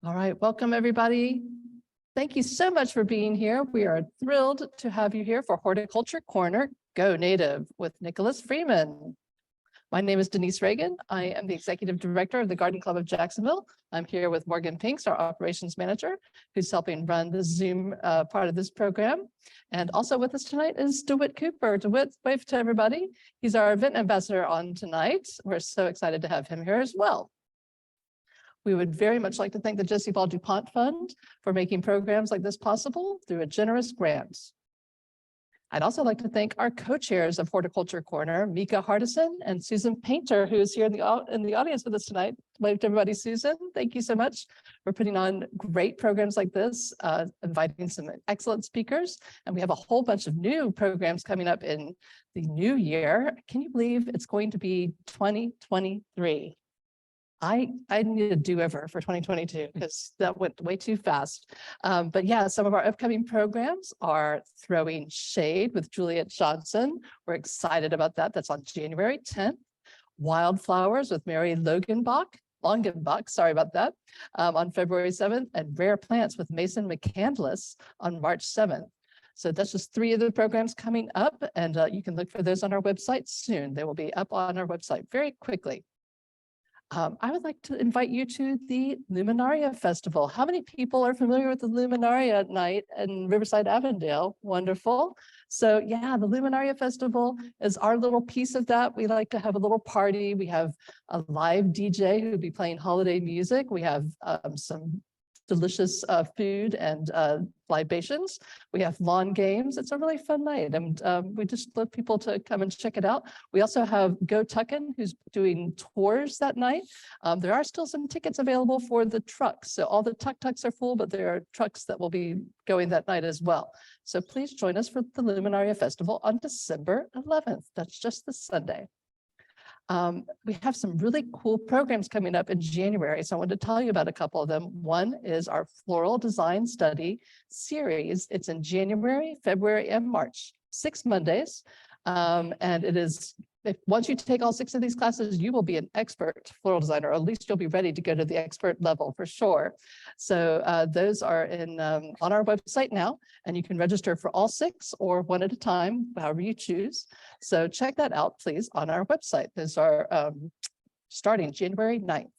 All right, welcome everybody. Thank you so much for being here. We are thrilled to have you here for Horticulture Corner, Go Native with Nicholas Freeman. My name is Denise Reagan. I am the Executive Director of the Garden Club of Jacksonville. I'm here with Morgan Pinks, our Operations Manager, who's helping run the Zoom part of this program. And also with us tonight is DeWitt Cooper. DeWitt, wave to everybody. He's our event ambassador on tonight. We're so excited to have him here as well. We would very much like to thank the Jessie Ball DuPont Fund for making programs like this possible through a generous grant. I'd also like to thank our co-chairs of Horticulture Corner, Mika Hardison and Susan Painter, who is here in the audience with us tonight. Wave to everybody, Susan. Thank you so much for putting on great programs like this, inviting some excellent speakers. And we have a whole bunch of new programs coming up in the new year. Can you believe it's going to be 2023? I need a do-over for 2022 because that went way too fast. But yeah, some of our upcoming programs are Throwing Shade with Juliet Johnson. We're excited about that. That's on January 10th. Wildflowers with Mary Longenbach, sorry about that, on February 7th, and Rare Plants with Mason McCandless on March 7th. So that's just 3 of the programs coming up, and you can look for those on our website soon. They will be up on our website very quickly. I would like to invite you to the Luminaria Festival. How many people are familiar with the Luminaria night in Riverside Avondale? Wonderful. So yeah, the Luminaria Festival is our little piece of that. We like to have a little party. We have a live DJ who will be playing holiday music. We have some delicious food and libations. We have lawn games. It's a really fun night, and we just love people to come and check it out. We also have Go Tuckin', who's doing tours that night. There are still some tickets available for the trucks. So all the tuk-tuks are full, but there are trucks that will be going that night as well. So please join us for the Luminaria Festival on December 11th. That's just this Sunday. We have some really cool programs coming up in January, so I wanted to tell you about a couple of them. One is our Floral Design Study series. It's in January, February, and March, 6 Mondays. And it is, once you take all 6 of these classes, you will be an expert floral designer, or at least you'll be ready to go to the expert level for sure. So those are on our website now, and you can register for all 6 or one at a time, however you choose. So check that out, please, on our website. Those are starting January 9th.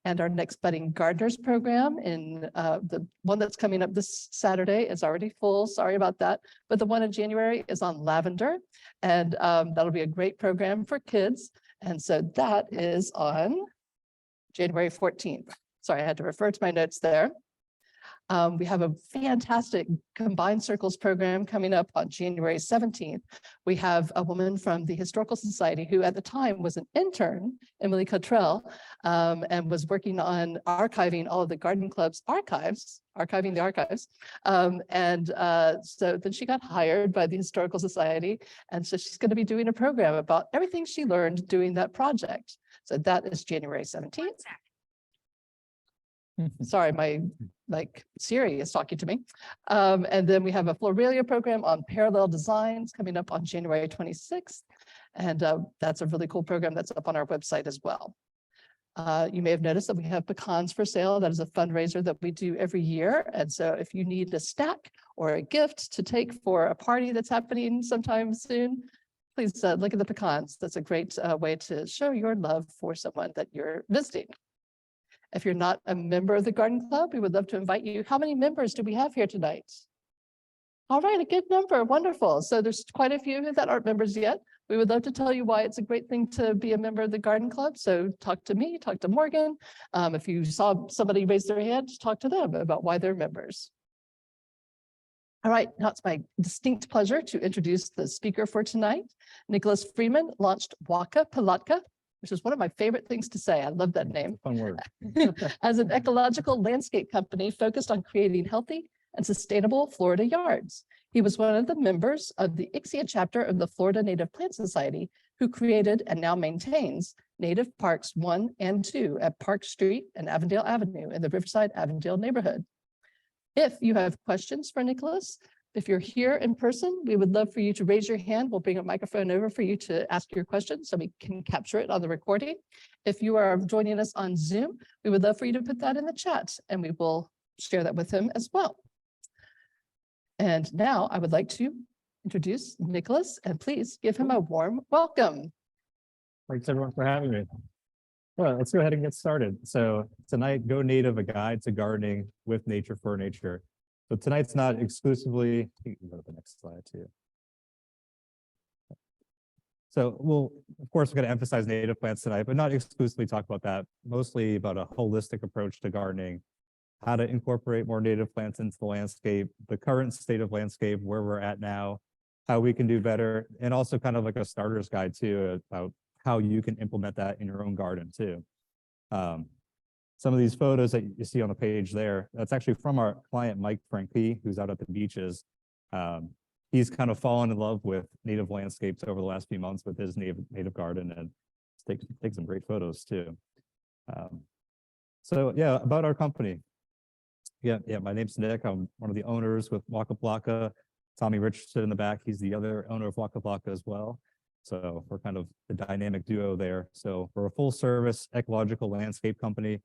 And our next Budding Gardeners program, in the one that's coming up this Saturday is already full. Sorry about that. But the one in January is on lavender. And that'll be a great program for kids. And so that is on January 14th. Sorry, I had to refer to my notes there. We have a fantastic Combined Circles program coming up on January 17th. We have a woman from the Historical Society who at the time was an intern, Emily Cottrell, and was working on archiving all of the Garden Club's archives, archiving the archives. So then she got hired by the Historical Society. And so she's going to be doing a program about everything she learned doing that project. So that is January 17th. Sorry, my Siri is talking to me. And then we have a Floralia program on parallel designs coming up on January 26th. And that's a really cool program that's up on our website as well. You may have noticed that we have pecans for sale. That is a fundraiser that we do every year. And so if you need a stack or a gift to take for a party that's happening sometime soon, please look at the pecans. That's a great way to show your love for someone that you're visiting. If you're not a member of the Garden Club, we would love to invite you. How many members do we have here tonight? All right, a good number, wonderful. So there's quite a few that aren't members yet. We would love to tell you why it's a great thing to be a member of the Garden Club. So talk to me, talk to Morgan. If you saw somebody raise their hand, talk to them about why they're members. All right, now it's my distinct pleasure to introduce the speaker for tonight. Nicholas Freeman launched Wacca Pilatka, which is one of my favorite things to say. I love that name. Fun word. As an ecological landscape company focused on creating healthy and sustainable Florida yards. He was one of the members of the Ixia Chapter of the Florida Native Plant Society, who created and now maintains Native Parks 1 and 2 at Park Street and Avondale Avenue in the Riverside Avondale neighborhood. If you have questions for Nicholas, If you're here in person, we would love for you to raise your hand. We'll bring a microphone over for you to ask your question so we can capture it on the recording. If you are joining us on Zoom, we would love for you to put that in the chat and we will share that with him as well. And now I would like to introduce Nicholas, and please give him a warm welcome. Thanks everyone for having me. Well, let's go ahead and get started. So tonight, Go Native, a guide to gardening with nature for nature. So tonight's not exclusively, you can go to the next slide too. So we'll, of course, we're going to emphasize native plants tonight, but not exclusively talk about that, mostly about a holistic approach to gardening, how to incorporate more native plants into the landscape, the current state of landscape, where we're at now, how we can do better, and also kind of like a starter's guide too, about how you can implement that in your own garden too. Some of these photos that you see on the page there, that's actually from our client, Mike Franke, who's out at the beaches. He's kind of fallen in love with native landscapes over the last few months with his native garden, and take some great photos too. So yeah, about our company. Yeah, my name's Nick. I'm one of the owners with Wacca Pilatka. Tommy Richardson in the back, he's the other owner of Wacca Pilatka as well. So we're kind of the dynamic duo there. So we're a full service ecological landscape company.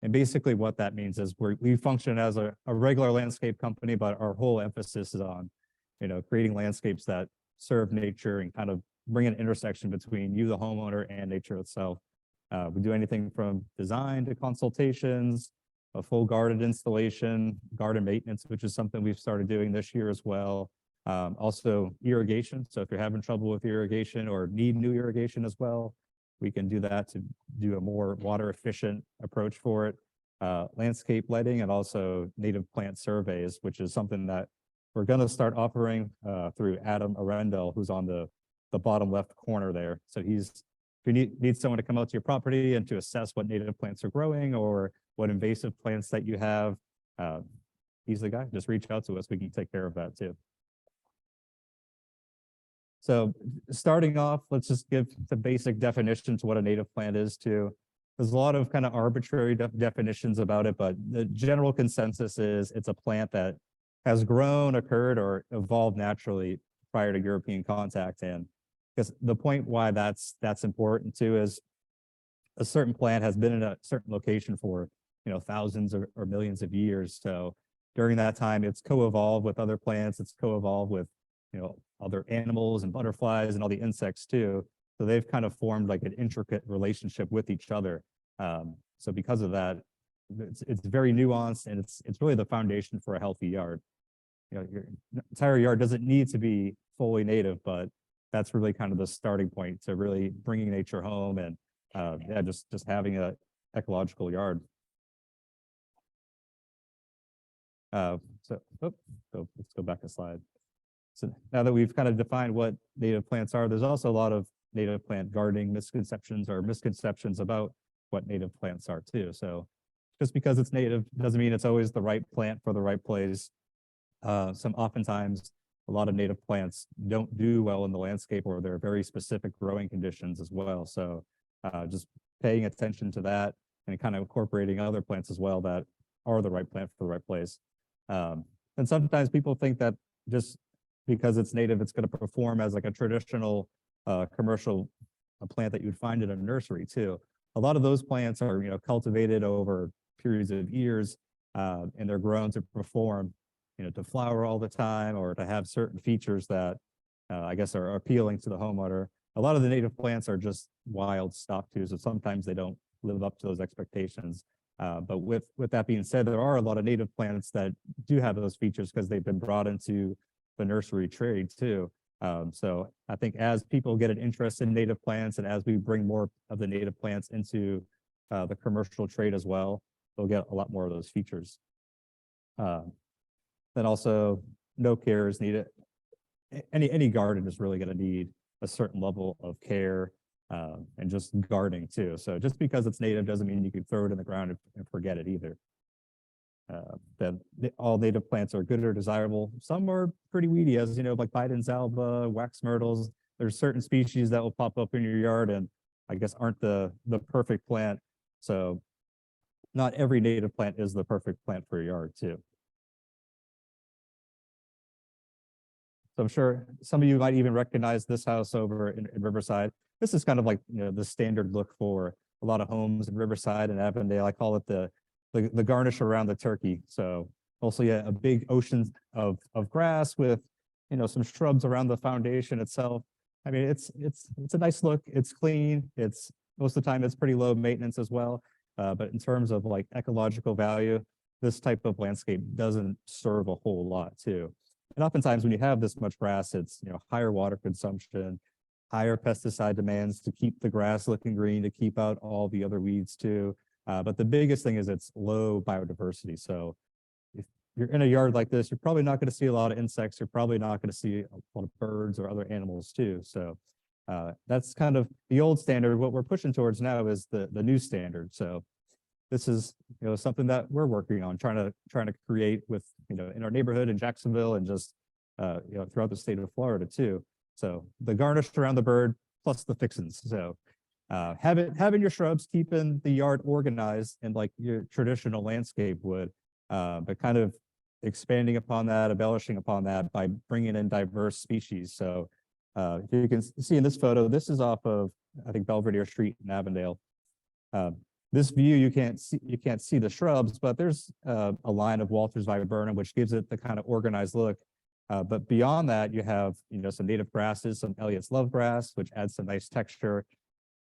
And basically what that means is we function as a regular landscape company, but our whole emphasis is on, creating landscapes that serve nature and kind of bring an intersection between you, the homeowner, and nature itself. We do anything from design to consultations, a full garden installation, garden maintenance, which is something we've started doing this year as well. Also irrigation. So if you're having trouble with irrigation or need new irrigation as well, we can do that to do a more water efficient approach for it. Landscape lighting and also native plant surveys, which is something that we're going to start offering through Adam Arundel, who's on the bottom left corner there. So if you need someone to come out to your property and to assess what native plants are growing or what invasive plants that you have, he's the guy. Just reach out to us. We can take care of that too. So starting off, let's just give the basic definition to what a native plant is too. There's a lot of kind of arbitrary definitions about it, but the general consensus is it's a plant that has grown, occurred, or evolved naturally prior to European contact. And because the point why that's important too is a certain plant has been in a certain location for thousands or millions of years. So during that time, it's co-evolved with other plants. It's co-evolved with other animals and butterflies and all the insects too. So they've kind of formed like an intricate relationship with each other. So because of that, it's very nuanced, and it's really the foundation for a healthy yard. Your entire yard doesn't need to be fully native, but that's really kind of the starting point to really bringing nature home and just having a ecological yard. Let's go back a slide. So now that we've kind of defined what native plants are, there's also a lot of native plant gardening misconceptions about what native plants are too. So just because it's native doesn't mean it's always the right plant for the right place. Oftentimes a lot of native plants don't do well in the landscape, or they're very specific growing conditions as well. So just paying attention to that and kind of incorporating other plants as well that are the right plant for the right place. And sometimes people think that just because it's native, it's going to perform as like a traditional commercial plant that you would find in a nursery too. A lot of those plants are cultivated over periods of years, and they're grown to perform, to flower all the time or to have certain features that I guess are appealing to the homeowner. A lot of the native plants are just wild stock too, so sometimes they don't live up to those expectations. But with that being said, there are a lot of native plants that do have those features because they've been brought into the nursery trade too. So I think as people get an interest in native plants, and as we bring more of the native plants into the commercial trade as well, they'll get a lot more of those features. Then also, no care is needed. Any garden is really going to need a certain level of care and just gardening too. So just because it's native doesn't mean you can throw it in the ground and forget it either. That all native plants are good or desirable. Some are pretty weedy, as like Biden's alba, wax myrtles. There's certain species that will pop up in your yard and I guess aren't the perfect plant. So not every native plant is the perfect plant for your yard too. So I'm sure some of you might even recognize this house over in Riverside. This is kind of like, the standard look for a lot of homes in Riverside and Avondale. I call it the garnish around the turkey. So mostly a big ocean of grass with, some shrubs around the foundation itself. I mean, it's a nice look. It's clean. It's most of the time it's pretty low maintenance as well. But in terms of like ecological value, this type of landscape doesn't serve a whole lot too. And oftentimes when you have this much grass, it's, higher water consumption, higher pesticide demands to keep the grass looking green, to keep out all the other weeds too. But the biggest thing is it's low biodiversity. So if you're in a yard like this, you're probably not going to see a lot of insects. You're probably not going to see a lot of birds or other animals too. So that's kind of the old standard. What we're pushing towards now is the new standard. So this is, something that we're working on, trying to create with, in our neighborhood in Jacksonville and just, throughout the state of Florida too. So the garnish around the bird plus the fixins. So having your shrubs, keeping the yard organized and like your traditional landscape would, but kind of expanding upon that, embellishing upon that by bringing in diverse species. So if you can see in this photo, this is off of, I think, Belvedere Street in Avondale. This view, you can't see the shrubs, but there's a line of Walter's viburnum, which gives it the kind of organized look. But beyond that, you have, some native grasses, some Elliott's love grass, which adds some nice texture,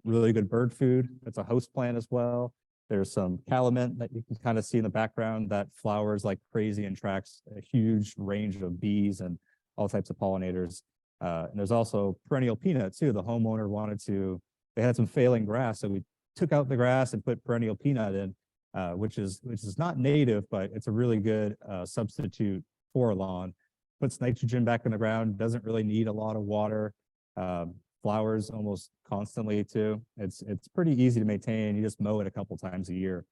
really good bird food. It's a host plant as well. There's some calamint that you can kind of see in the background that flowers like crazy and attracts a huge range of bees and all types of pollinators. And there's also perennial peanut too. The homeowner they had some failing grass, so we took out the grass and put perennial peanut in, which is not native, but it's a really good substitute for a lawn. Puts nitrogen back in the ground, doesn't really need a lot of water. Flowers almost constantly too. It's pretty easy to maintain. You just mow it a couple times a year.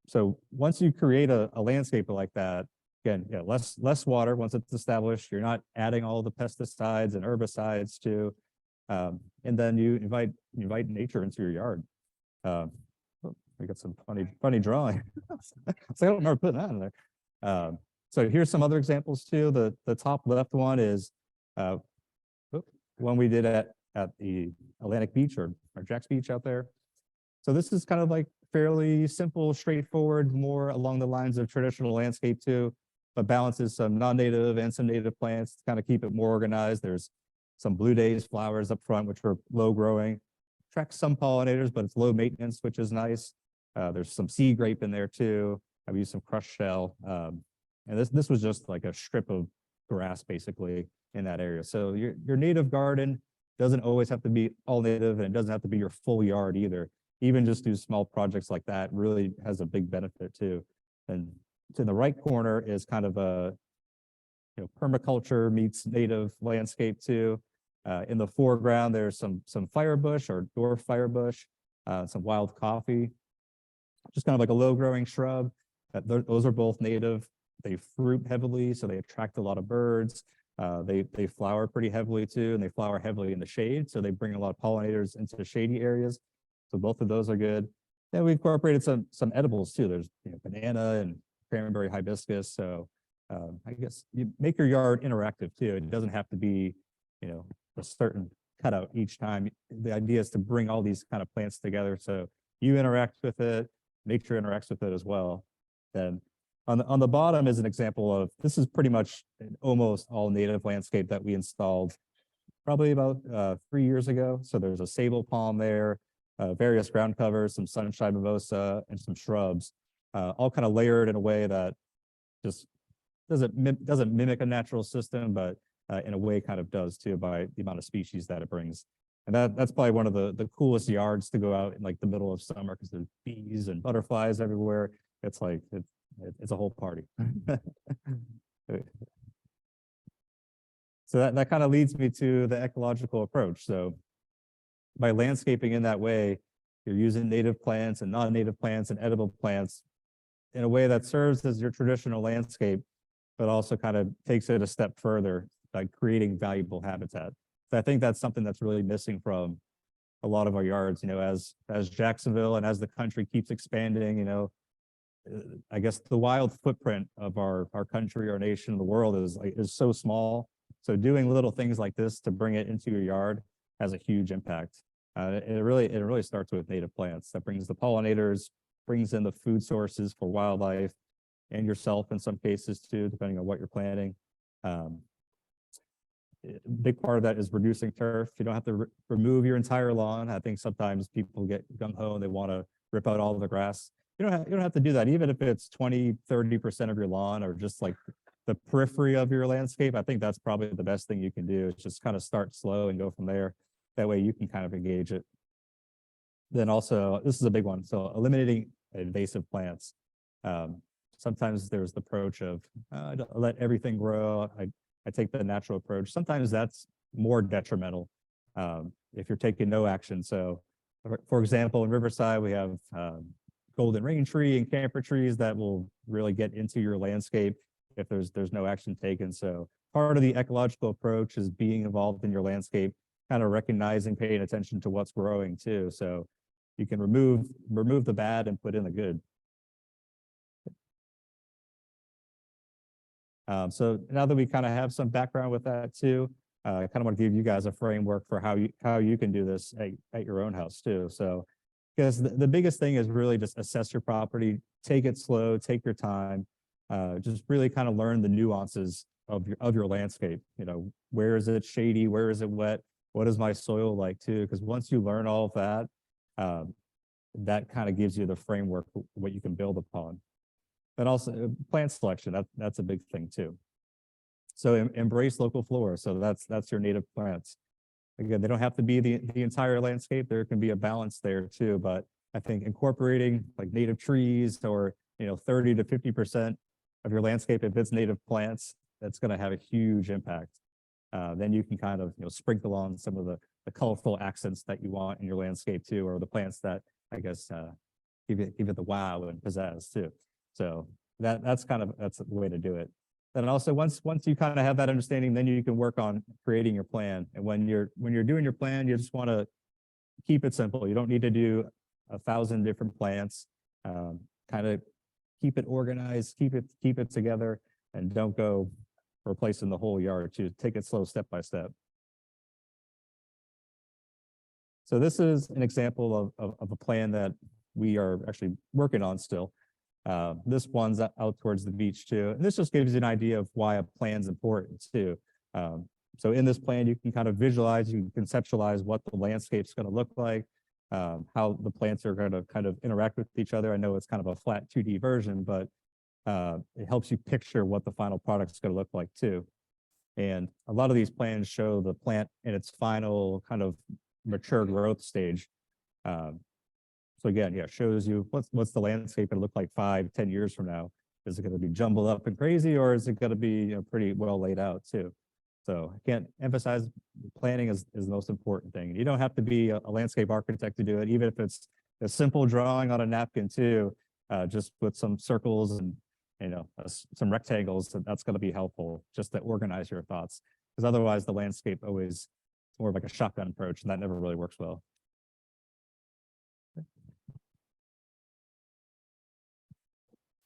So once you create a landscape like that, again, less water once it's established. You're not adding all the pesticides and herbicides too. And then you invite nature into your yard. We got some funny drawing. So I don't remember putting that in there. So here's some other examples too. The top left one is one we did at the Atlantic Beach or Jack's Beach out there. So this is kind of like fairly simple, straightforward, more along the lines of traditional landscape too, but balances some non-native and some native plants to kind of keep it more organized. There's some blue days flowers up front, which are low growing, attracts some pollinators, but it's low maintenance, which is nice. There's some sea grape in there too. I've used some crushed shell. And this was just like a strip of grass basically in that area. So your native garden doesn't always have to be all native, and it doesn't have to be your full yard either. Even just do small projects like that really has a big benefit too. And to the right corner is kind of a permaculture meets native landscape too. In the foreground, there's some firebush or dwarf firebush, some wild coffee, just kind of like a low growing shrub. Those are both native. They fruit heavily, so they attract a lot of birds. They flower pretty heavily too, and they flower heavily in the shade, so they bring a lot of pollinators into the shady areas. So both of those are good. Then we incorporated some edibles too. There's banana and cranberry hibiscus. So I guess you make your yard interactive too. It doesn't have to be, a certain cutout each time. The idea is to bring all these kind of plants together so you interact with it, nature interacts with it as well. Then on the bottom is an example of, this is pretty much an almost all native landscape that we installed probably about 3 years ago. So there's a sable palm there, various ground covers, some sunshine mimosa, and some shrubs, all kind of layered in a way that just doesn't mimic a natural system, but in a way kind of does too by the amount of species that it brings. And that's probably one of the coolest yards to go out in like the middle of summer, because there's bees and butterflies everywhere. It's like, it's a whole party. So that kind of leads me to the ecological approach. So by landscaping in that way, you're using native plants and non-native plants and edible plants in a way that serves as your traditional landscape, but also kind of takes it a step further by creating valuable habitat. So I think that's something that's really missing from a lot of our yards, as Jacksonville and as the country keeps expanding, I guess the wild footprint of our country, our nation, the world is so small. So doing little things like this to bring it into your yard has a huge impact. It really starts with native plants. That brings the pollinators, brings in the food sources for wildlife and yourself in some cases too, depending on what you're planting. Big part of that is reducing turf. You don't have to remove your entire lawn. I think sometimes people get gung-ho and they want to rip out all of the grass. You don't have to do that. Even if it's 20, 30% of your lawn or just like the periphery of your landscape, I think that's probably the best thing you can do is just kind of start slow and go from there. That way you can kind of engage it. Then also, this is a big one. So eliminating invasive plants. Sometimes there's the approach of let everything grow. I take the natural approach. Sometimes that's more detrimental if you're taking no action. So for example, in Riverside, we have golden rain tree and camphor trees that will really get into your landscape if there's no action taken. So part of the ecological approach is being involved in your landscape, kind of recognizing, paying attention to what's growing too. So you can remove the bad and put in the good. So now that we kind of have some background with that too, I kind of want to give you guys a framework for how you can do this at your own house too. So because the biggest thing is really just assess your property, take it slow, take your time, just really kind of learn the nuances of your landscape. You know, where is it shady? Where is it wet? What is my soil like too? Because once you learn all of that, that kind of gives you the framework for what you can build upon. And also plant selection, that's a big thing too. So embrace local flora. So that's your native plants. Again, they don't have to be the entire landscape. There can be a balance there too. But I think incorporating like native trees or 30 to 50% of your landscape, if it's native plants, that's going to have a huge impact. Then you can kind of sprinkle on some of the colorful accents that you want in your landscape too, or the plants that I guess give it the wow and pizzazz too. So that's the way to do it. Then also once you kind of have that understanding, then you can work on creating your plan. And when you're doing your plan, you just want to keep it simple. You don't need to do 1,000 different plants. Kind of keep it organized, keep it together, and don't go replacing the whole yard. To take it slow, step by step. So this is an example of a plan that we are actually working on still. This one's out towards the beach too. And this just gives you an idea of why a plan's important too. So in this plan, you can kind of visualize, you can conceptualize what the landscape's going to look like, how the plants are going to kind of interact with each other. I know it's kind of a flat 2D version, but it helps you picture what the final product's going to look like too. And a lot of these plans show the plant in its final kind of mature growth stage. So again, yeah, it shows you what's the landscape going to look like 5-10 years from now. Is it going to be jumbled up and crazy, or is it going to be pretty well laid out too? So I can't emphasize planning is the most important thing. You don't have to be a landscape architect to do it, even if it's a simple drawing on a napkin too, just with some circles and some rectangles. That's going to be helpful just to organize your thoughts, because otherwise the landscape always more of like a shotgun approach, and that never really works well.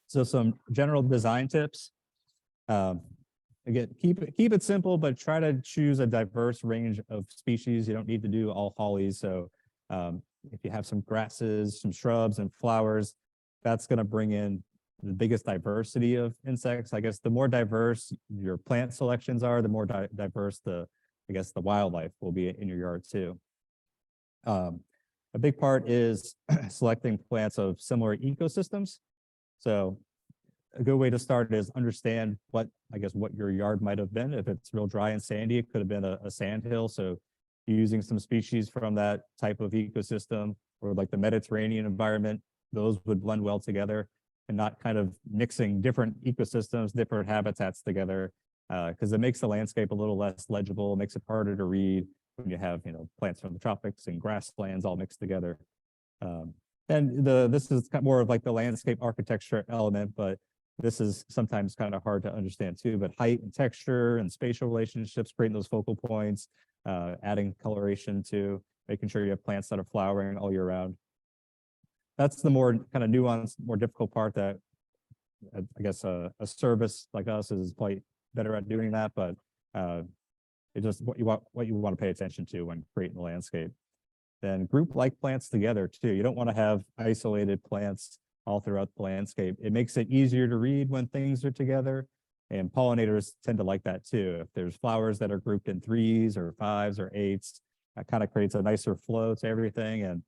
So some general design tips. Again, keep it simple, but try to choose a diverse range of species. You don't need to do all hollies. So if you have some grasses, some shrubs and flowers, that's going to bring in the biggest diversity of insects. I guess the more diverse your plant selections are, the more diverse the wildlife will be in your yard too. A big part is selecting plants of similar ecosystems. So a good way to start is understand what your yard might have been. If it's real dry and sandy, it could have been a sand hill. So using some species from that type of ecosystem, or like the Mediterranean environment, those would blend well together, and not kind of mixing different ecosystems, different habitats together, because it makes the landscape a little less legible, makes it harder to read when you have plants from the tropics and grasslands all mixed together. And this is kind of more of like the landscape architecture element, but this is sometimes kind of hard to understand too. But height and texture and spatial relationships, creating those focal points, adding coloration to making sure you have plants that are flowering all year round. That's the more kind of nuanced, more difficult part that I guess a service like us is quite better at doing that. But It's just what you want to pay attention to when creating the landscape. Then group like plants together too. You don't want to have isolated plants all throughout the landscape. It makes it easier to read when things are together, and pollinators tend to like that too. If there's flowers that are grouped in 3s or 5s or 8s, that kind of creates a nicer flow to everything, and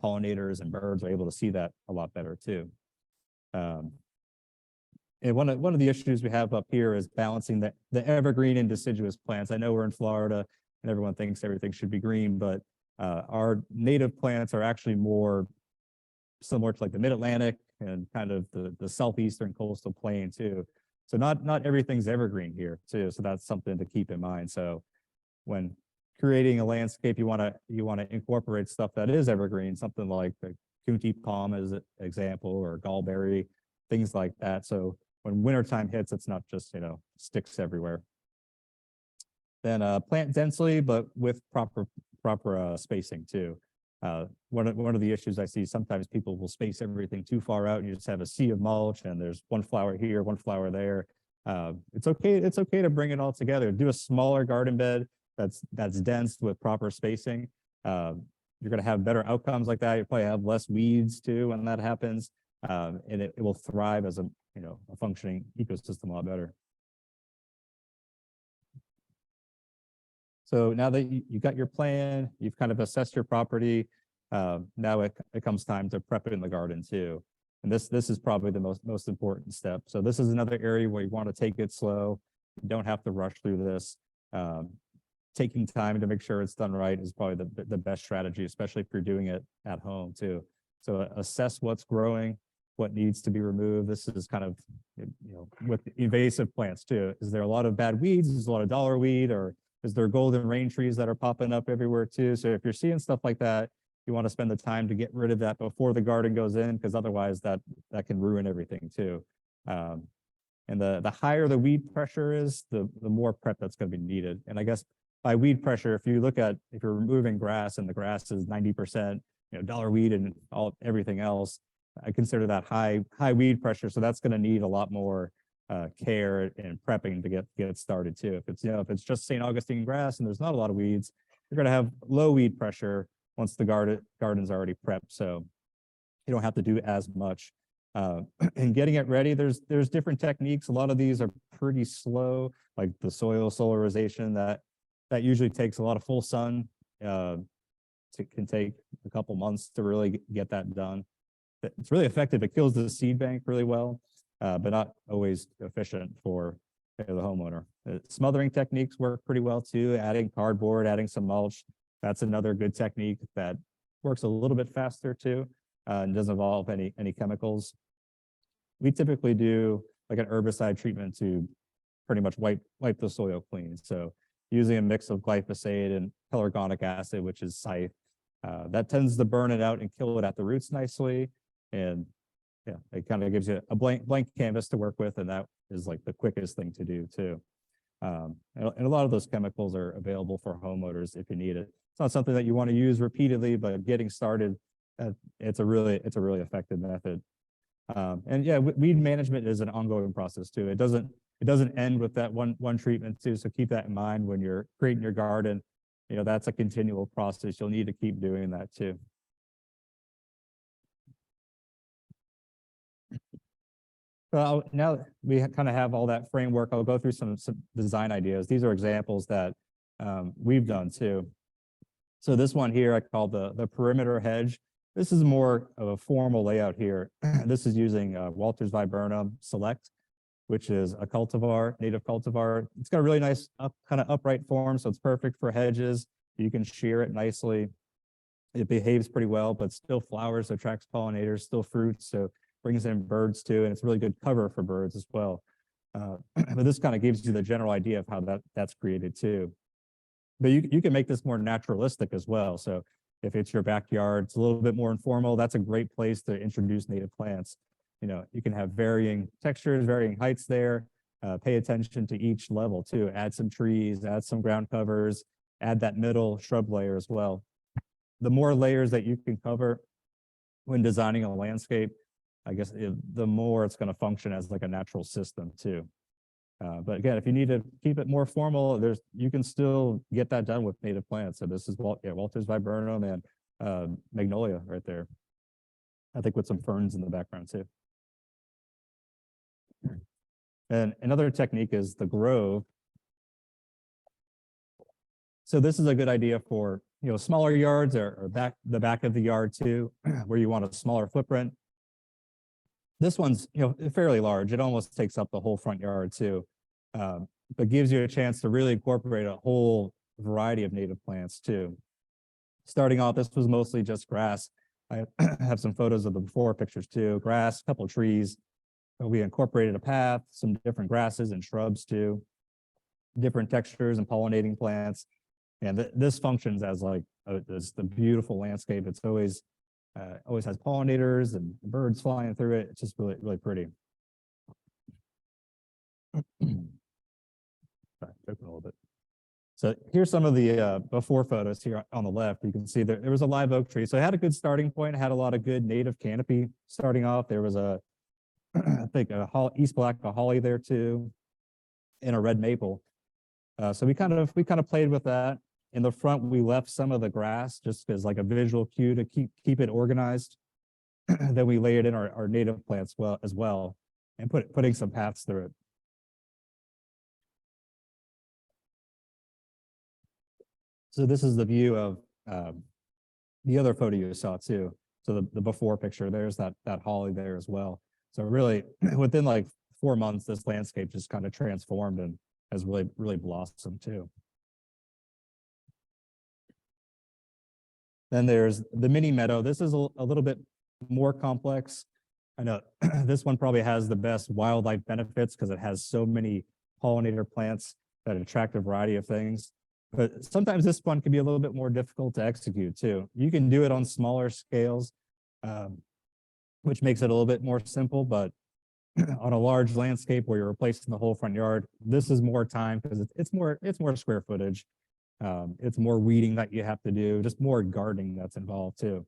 pollinators and birds are able to see that a lot better too. And one of the issues we have up here is balancing the evergreen and deciduous plants. I know we're in Florida and everyone thinks everything should be green, but our native plants are actually more similar to like the mid-Atlantic and kind of the southeastern coastal plain too. So not everything's evergreen here too. So that's something to keep in mind. So when creating a landscape, you want to incorporate stuff that is evergreen, something like the Kunti palm as an example, or gallberry, things like that. So when wintertime hits, it's not just, sticks everywhere. Then plant densely, but with proper spacing too. One of the issues I see, sometimes people will space everything too far out and you just have a sea of mulch and there's one flower here, one flower there. It's okay to bring it all together. Do a smaller garden bed that's dense with proper spacing. You're going to have better outcomes like that. You probably have less weeds too when that happens, and it will thrive as a functioning ecosystem a lot better. So now that you got your plan, you've kind of assessed your property. Now it comes time to prep it in the garden too. And this is probably the most important step. So this is another area where you want to take it slow. You don't have to rush through this. Taking time to make sure it's done right is probably the best strategy, especially if you're doing it at home too. So assess what's growing, what needs to be removed. This is kind of, with invasive plants too. Is there a lot of bad weeds? Is there a lot of dollar weed, or is there golden rain trees that are popping up everywhere too? So if you're seeing stuff like that, you want to spend the time to get rid of that before the garden goes in, because otherwise that can ruin everything too. And the higher the weed pressure is, the more prep that's going to be needed. And I guess by weed pressure, if you're removing grass and the grass is 90%, dollar weed and everything else, I consider that high weed pressure. So that's going to need a lot more care and prepping to get it started too. If it's just St. Augustine grass and there's not a lot of weeds, you're going to have low weed pressure once the garden's already prepped. So you don't have to do as much. And getting it ready, there's different techniques. A lot of these are pretty slow, like the soil solarization that usually takes a lot of full sun. It can take a couple months to really get that done. It's really effective. It kills the seed bank really well, but not always efficient for the homeowner. Smothering techniques work pretty well too. Adding cardboard, adding some mulch. That's another good technique that works a little bit faster too, and doesn't involve any chemicals. We typically do like an herbicide treatment to pretty much wipe the soil clean. So using a mix of glyphosate and pelargonic acid, which is scythe, that tends to burn it out and kill it at the roots nicely. And yeah, it kind of gives you a blank canvas to work with, and that is like the quickest thing to do too. And a lot of those chemicals are available for homeowners if you need it. It's not something that you want to use repeatedly, but getting started, it's a really effective method. And yeah, weed management is an ongoing process too. It doesn't end with that one treatment too. So keep that in mind when you're creating your garden. That's a continual process. You'll need to keep doing that too. Well, now that we kind of have all that framework, I'll go through some design ideas. These are examples that we've done too. So this one here, I call the perimeter hedge. This is more of a formal layout here. This is using Walters Viburnum Select, which is a cultivar, native cultivar. It's got a really nice kind of upright form, so it's perfect for hedges. You can shear it nicely. It behaves pretty well, but still flowers, attracts pollinators, still fruits, so brings in birds too, and it's a really good cover for birds as well. But this kind of gives you the general idea of how that's created too. But you can make this more naturalistic as well. So if it's your backyard, it's a little bit more informal. That's a great place to introduce native plants. You can have varying textures, varying heights there. Pay attention to each level too. Add some trees, add some ground covers, add that middle shrub layer as well. The more layers that you can cover when designing a landscape, I guess the more it's going to function as like a natural system too. But again, if you need to keep it more formal, you can still get that done with native plants. So this is Walter's viburnum and magnolia right there. I think with some ferns in the background too. And another technique is the grove. So this is a good idea for smaller yards or the back of the yard too, where you want a smaller footprint. This one's fairly large. It almost takes up the whole front yard too, but gives you a chance to really incorporate a whole variety of native plants too. Starting off, this was mostly just grass. I have some photos of the before pictures too. Grass, a couple of trees. We incorporated a path, some different grasses and shrubs too, different textures and pollinating plants. And this functions as like the beautiful landscape. It's always has pollinators and birds flying through it. It's just really, really pretty. Back open a little bit. So here's some of the before photos here on the left. You can see there was a live oak tree. So it had a good starting point. It had a lot of good native canopy starting off. There was I think a East Wacca holly there too, and a red maple. So we kind of played with that. In the front, we left some of the grass just as like a visual cue to keep it organized. Then we layered in our native plants as well, and putting some paths through it. So this is the view of the other photo you saw too. So the before picture, there's that holly there as well. So really, within like 4 months, this landscape just kind of transformed and has really, really blossomed too. Then there's the Mini Meadow. This is a little bit more complex. I know this one probably has the best wildlife benefits because it has so many pollinator plants that attract a variety of things. But sometimes this one can be a little bit more difficult to execute too. You can do it on smaller scales, which makes it a little bit more simple, but on a large landscape where you're replacing the whole front yard, this is more time because it's more square footage. It's more weeding that you have to do, just more gardening that's involved too.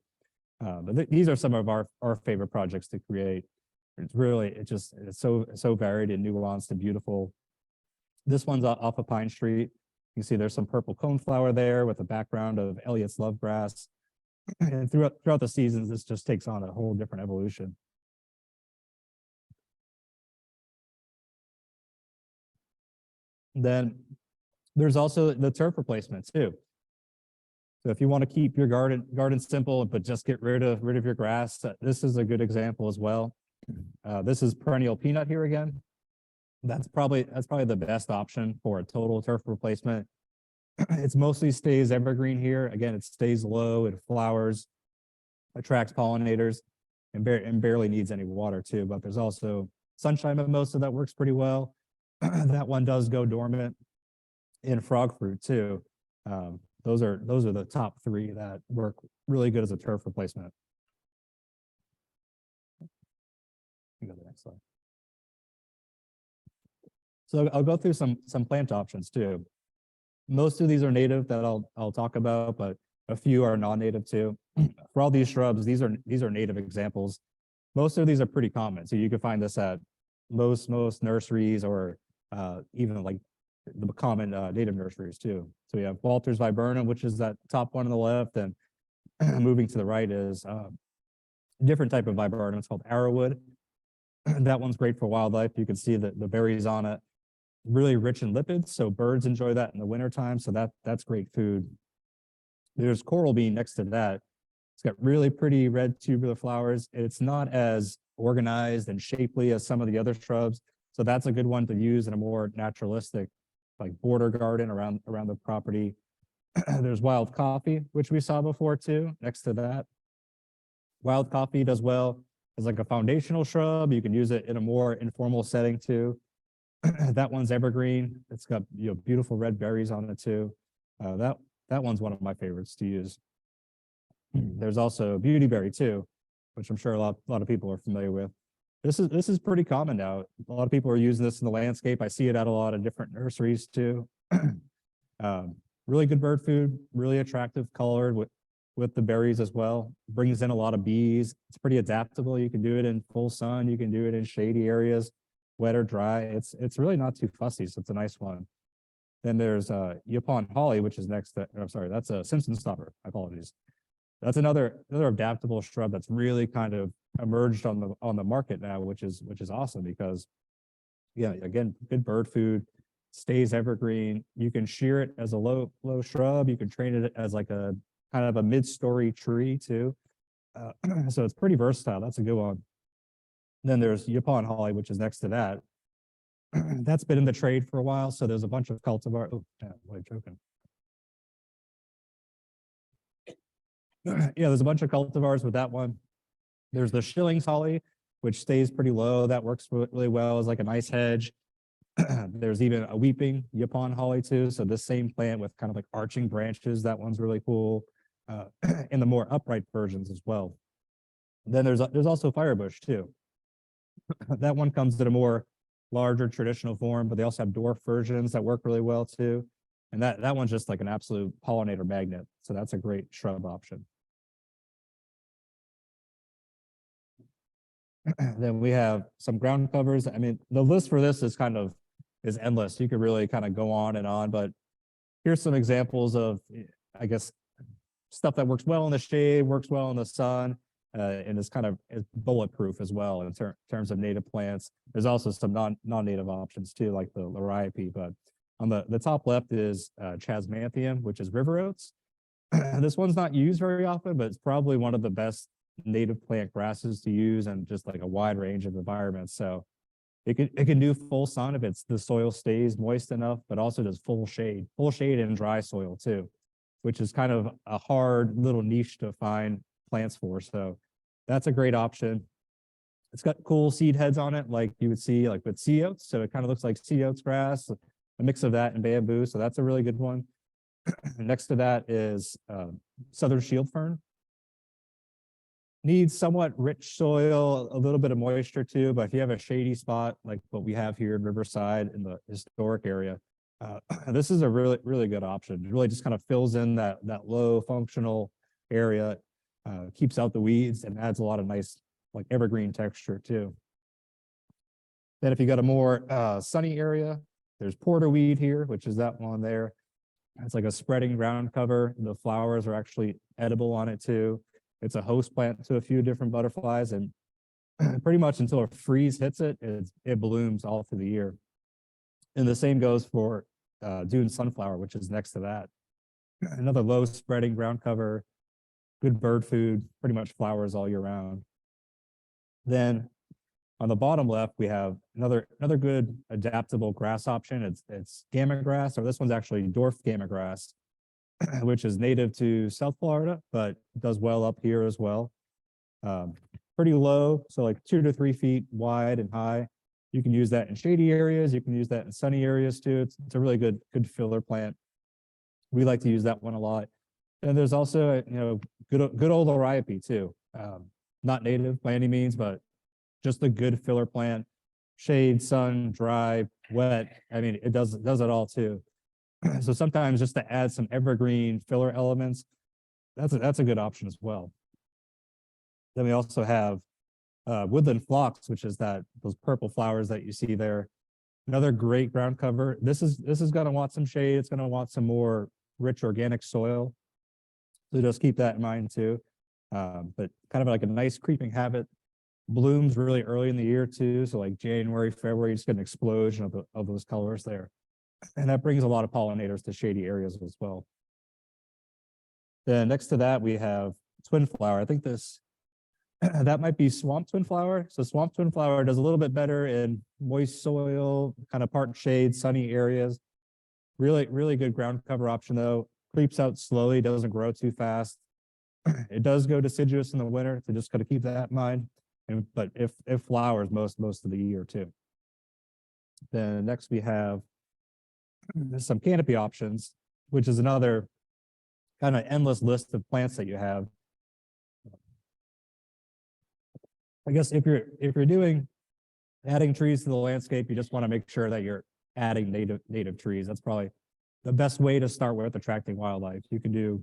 But these are some of our favorite projects to create. It's so varied and nuanced and beautiful. This one's off of Pine Street. You can see there's some purple coneflower there with a background of Elliott's lovegrass. And throughout the seasons, this just takes on a whole different evolution. Then there's also the turf replacement too. So if you want to keep your garden simple, but just get rid of your grass, this is a good example as well. This is perennial peanut here again. That's probably the best option for a total turf replacement. It's mostly stays evergreen here. Again, it stays low, it flowers, attracts pollinators, and barely needs any water too. But there's also sunshine mimosa that works pretty well. That one does go dormant. In frog fruit too. Those are the top 3 that work really good as a turf replacement. You go to the next slide. So I'll go through some plant options too. Most of these are native that I'll talk about, but a few are non-native too. For all these shrubs, these are native examples. Most of these are pretty common, so you can find this at most nurseries or even like the common native nurseries too. So we have Walter's viburnum, which is that top one on the left, and moving to the right is a different type of viburnum. It's called arrowwood. That one's great for wildlife. You can see the berries on it, really rich in lipids, so birds enjoy that in the wintertime, so that's great food. There's coral bean next to that. It's got really pretty red tubular flowers. It's not as organized and shapely as some of the other shrubs, so that's a good one to use in a more naturalistic like border garden around the property. There's wild coffee, which we saw before too, next to that. Wild coffee does well as like a foundational shrub. You can use it in a more informal setting too. That one's evergreen. It's got beautiful red berries on it too. That one's one of my favorites to use. There's also beautyberry too, which I'm sure a lot of people are familiar with. This is pretty common now. A lot of people are using this in the landscape. I see it at a lot of different nurseries too. Really good bird food, really attractive colored with the berries as well. Brings in a lot of bees. It's pretty adaptable. You can do it in full sun. You can do it in shady areas. wet or dry. It's really not too fussy, so it's a nice one. Then there's Yupon holly, which is next to, I'm sorry, that's a Simpson stopper. Apologies. That's another adaptable shrub that's really kind of emerged on the market now, which is awesome because, yeah, again, good bird food, stays evergreen. You can shear it as a low shrub. You can train it as like a kind of a mid-story tree too. So it's pretty versatile. That's a good one. Then there's Yupon holly, which is next to that. That's been in the trade for a while. So there's a bunch of cultivar. Oh, yeah, I'm joking. Yeah, there's a bunch of cultivars with that one. There's the Schillings holly, which stays pretty low. That works really well as like a nice hedge. There's even a weeping Yupon holly too. So this same plant with kind of like arching branches. That one's really cool. In the more upright versions as well. Then there's also firebush too. That one comes in a more larger traditional form, but they also have dwarf versions that work really well too. And that one's just like an absolute pollinator magnet. So that's a great shrub option. Then we have some ground covers. I mean, the list for this is endless. You could really kind of go on and on, but here's some examples of, I guess, stuff that works well in the shade, works well in the sun, and is bulletproof as well in terms of native plants. There's also some non-native options too, like the liriope, but on the top left is Chasmanthium, which is river oats. This one's not used very often, but it's probably one of the best native plant grasses to use and just like a wide range of environments. So it can do full sun if the soil stays moist enough, but also does full shade in dry soil too, which is kind of a hard little niche to find plants for. So that's a great option. It's got cool seed heads on it, like you would see like with sea oats. So it kind of looks like sea oats grass, a mix of that and bamboo. So that's a really good one. Next to that is southern shield fern. Needs somewhat rich soil, a little bit of moisture too, but if you have a shady spot like what we have here in Riverside in the historic area, this is a really good option. It really just kind of fills in that low functional area, keeps out the weeds and adds a lot of nice like evergreen texture too. Then if you got a more sunny area, there's porterweed here, which is that one there. It's like a spreading ground cover. The flowers are actually edible on it too. It's a host plant to a few different butterflies, and pretty much until a freeze hits it, it blooms all through the year. And the same goes for dune sunflower, which is next to that. Another low spreading ground cover, good bird food, pretty much flowers all year round. Then on the bottom left, we have another good adaptable grass option. It's gamma grass, or this one's actually dwarf gamma grass, which is native to South Florida, but does well up here as well. Pretty low, so like 2 to 3 feet wide and high. You can use that in shady areas. You can use that in sunny areas too. It's a really good filler plant. We like to use that one a lot. And there's also good old liriope too. Not native by any means, but just a good filler plant. Shade, sun, dry, wet. I mean, it does it all too. So sometimes just to add some evergreen filler elements, that's a good option as well. Then we also have woodland phlox, which is those purple flowers that you see there. Another great ground cover. This is going to want some shade. It's going to want some more rich organic soil. So just keep that in mind too. But kind of like a nice creeping habit. Blooms really early in the year too. So like January, February, you just get an explosion of those colors there. And that brings a lot of pollinators to shady areas as well. Then next to that, we have twin flower. I think that might be swamp twin flower. So swamp twin flower does a little bit better in moist soil, kind of part shade, sunny areas. Really good ground cover option though. Creeps out slowly, doesn't grow too fast. It does go deciduous in the winter, so just got to keep that in mind. But if flowers most of the year too. Then next we have some canopy options, which is another kind of endless list of plants that you have. I guess if you're doing adding trees to the landscape, you just want to make sure that you're adding native trees. That's probably the best way to start with attracting wildlife. You can do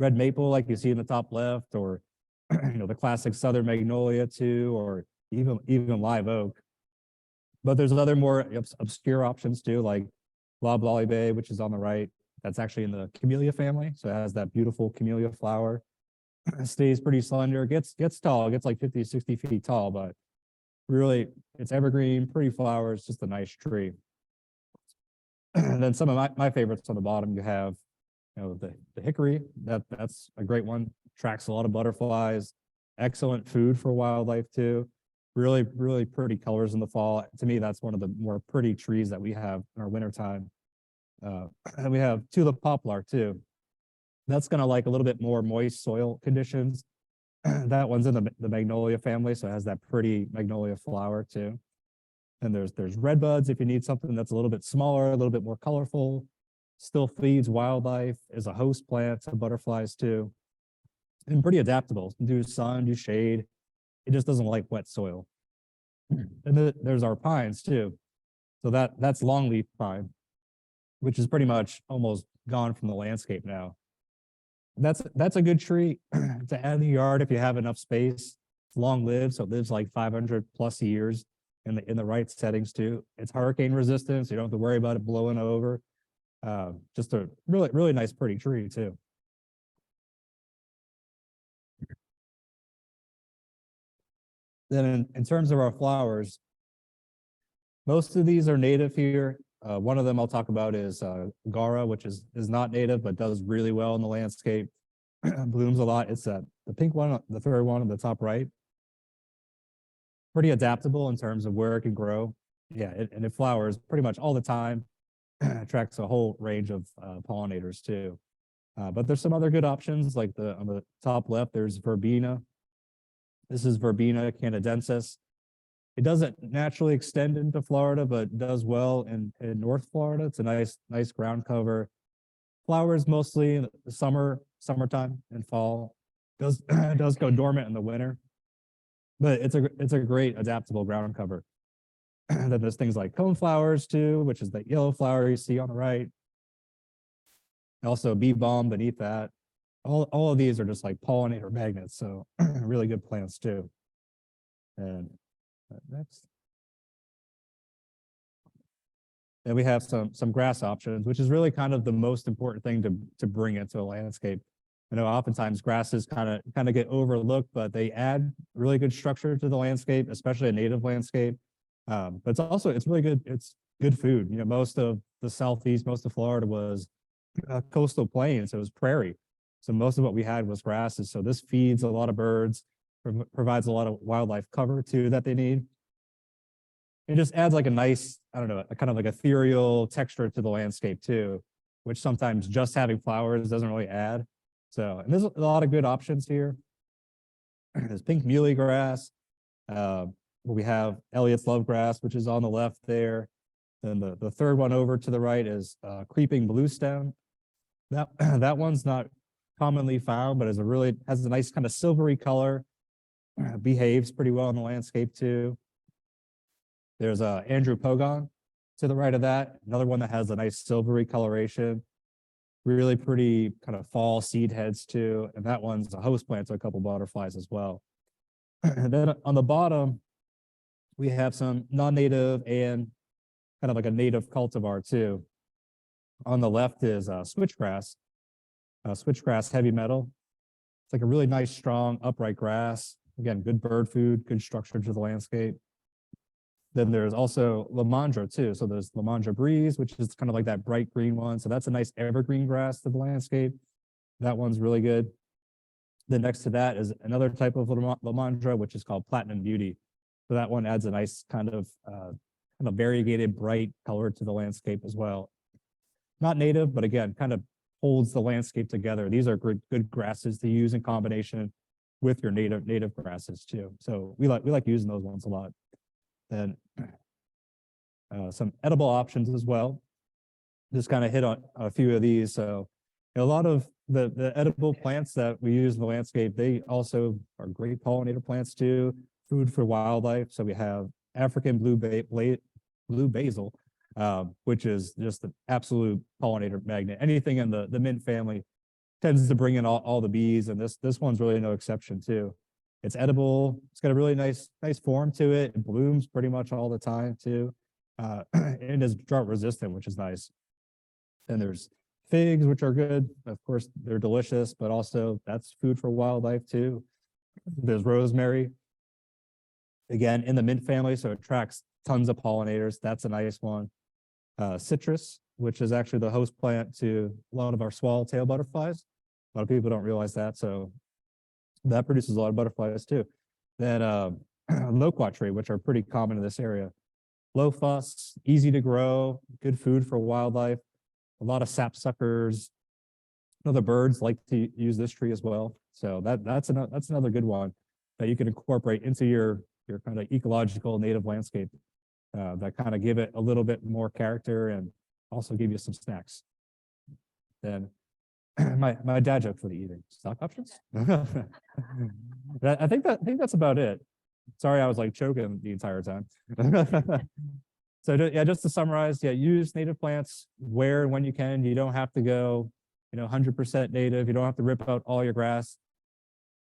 red maple like you see in the top left, or the classic southern magnolia too, or even live oak. But there's other more obscure options too, like Loblolly Bay, which is on the right. That's actually in the camellia family. So it has that beautiful camellia flower. It stays pretty slender, gets tall, gets like 50, 60 feet tall, but really it's evergreen, pretty flowers, just a nice tree. And then some of my favorites on the bottom, you have, the hickory. That's a great one. Attracts a lot of butterflies. Excellent food for wildlife too. Really, really pretty colors in the fall. To me, that's one of the more pretty trees that we have in our wintertime. And we have tulip poplar too. That's gonna like a little bit more moist soil conditions. That one's in the magnolia family, so it has that pretty magnolia flower too. And there's red buds if you need something that's a little bit smaller, a little bit more colorful, still feeds wildlife, is a host plant to butterflies too, and pretty adaptable. Do sun, do shade. It just doesn't like wet soil. And there's our pines too. So that's longleaf pine, which is pretty much almost gone from the landscape now. That's a good tree to add in the yard if you have enough space. It's long lived, so it lives like 500 plus years in the right settings too. It's hurricane resistant, so you don't have to worry about it blowing over. Just a really, really nice, pretty tree too. Then in terms of our flowers, most of these are native here. One of them I'll talk about is Gara, which is not native, but does really well in the landscape. Blooms a lot. It's the pink one, the third one on the top right. Pretty adaptable in terms of where it can grow. Yeah, and it flowers pretty much all the time. Attracts a whole range of pollinators too. But there's some other good options, like on the top left, there's verbena. This is Verbena canadensis. It doesn't naturally extend into Florida, but does well in North Florida. It's a nice ground cover. Flowers mostly in the summertime and fall. Does go dormant in the winter, but it's a great adaptable ground cover. Then there's things like coneflowers too, which is the yellow flower you see on the right. Also bee balm beneath that. All of these are just like pollinator magnets, so really good plants too. And next. Then we have some grass options, which is really kind of the most important thing to bring into a landscape. I know oftentimes grasses kind of get overlooked, but they add really good structure to the landscape, especially a native landscape. But it's really good. It's good food. Most of the Southeast, most of Florida was coastal plains. It was prairie. So most of what we had was grasses. So this feeds a lot of birds, provides a lot of wildlife cover too that they need. It just adds like a nice, I don't know, a kind of like ethereal texture to the landscape too, which sometimes just having flowers doesn't really add. So, and there's a lot of good options here. There's pink muhly grass. We have Elliott's love grass, which is on the left there. Then the third one over to the right is creeping bluestem. That one's not commonly found, but has a nice kind of silvery color. Behaves pretty well in the landscape too. There's Andrew Pogon to the right of that. Another one that has a nice silvery coloration. Really pretty kind of fall seed heads too. And that one's a host plant to a couple butterflies as well. And then on the bottom, we have some non-native and kind of like a native cultivar too. On the left is switchgrass. Switchgrass heavy metal. It's like a really nice, strong, upright grass. Again, good bird food, good structure to the landscape. Then there's also Lamandra too. So there's Lamandra breeze, which is kind of like that bright green one. So that's a nice evergreen grass to the landscape. That one's really good. Then next to that is another type of Lamandra, which is called Platinum Beauty. So that one adds a nice kind of variegated, bright color to the landscape as well. Not native, but again, kind of holds the landscape together. These are good grasses to use in combination with your native grasses too. So we like using those ones a lot. Then some edible options as well. Just kind of hit on a few of these. So a lot of the edible plants that we use in the landscape, they also are great pollinator plants too, food for wildlife. So we have African blue basil, which is just an absolute pollinator magnet. Anything in the mint family tends to bring in all the bees, and this one's really no exception too. It's edible. It's got a really nice form to it. It blooms pretty much all the time too. And it is drought resistant, which is nice. Then there's figs, which are good. Of course, they're delicious, but also that's food for wildlife too. There's rosemary. Again, in the mint family, so it attracts tons of pollinators. That's a nice one. Citrus, which is actually the host plant to a lot of our swallowtail butterflies. A lot of people don't realize that. So that produces a lot of butterflies too. Then loquat tree, which are pretty common in this area. Low fuss, easy to grow, good food for wildlife. A lot of sapsuckers. Other birds like to use this tree as well. So that's another good one that you can incorporate into your kind of ecological native landscape that kind of give it a little bit more character and also give you some snacks. Then my dad joke for the evening: stock options. I think that's about it. Sorry, I was like choking the entire time. So yeah, just to summarize, yeah, use native plants where and when you can. You don't have to go, 100% native. You don't have to rip out all your grass.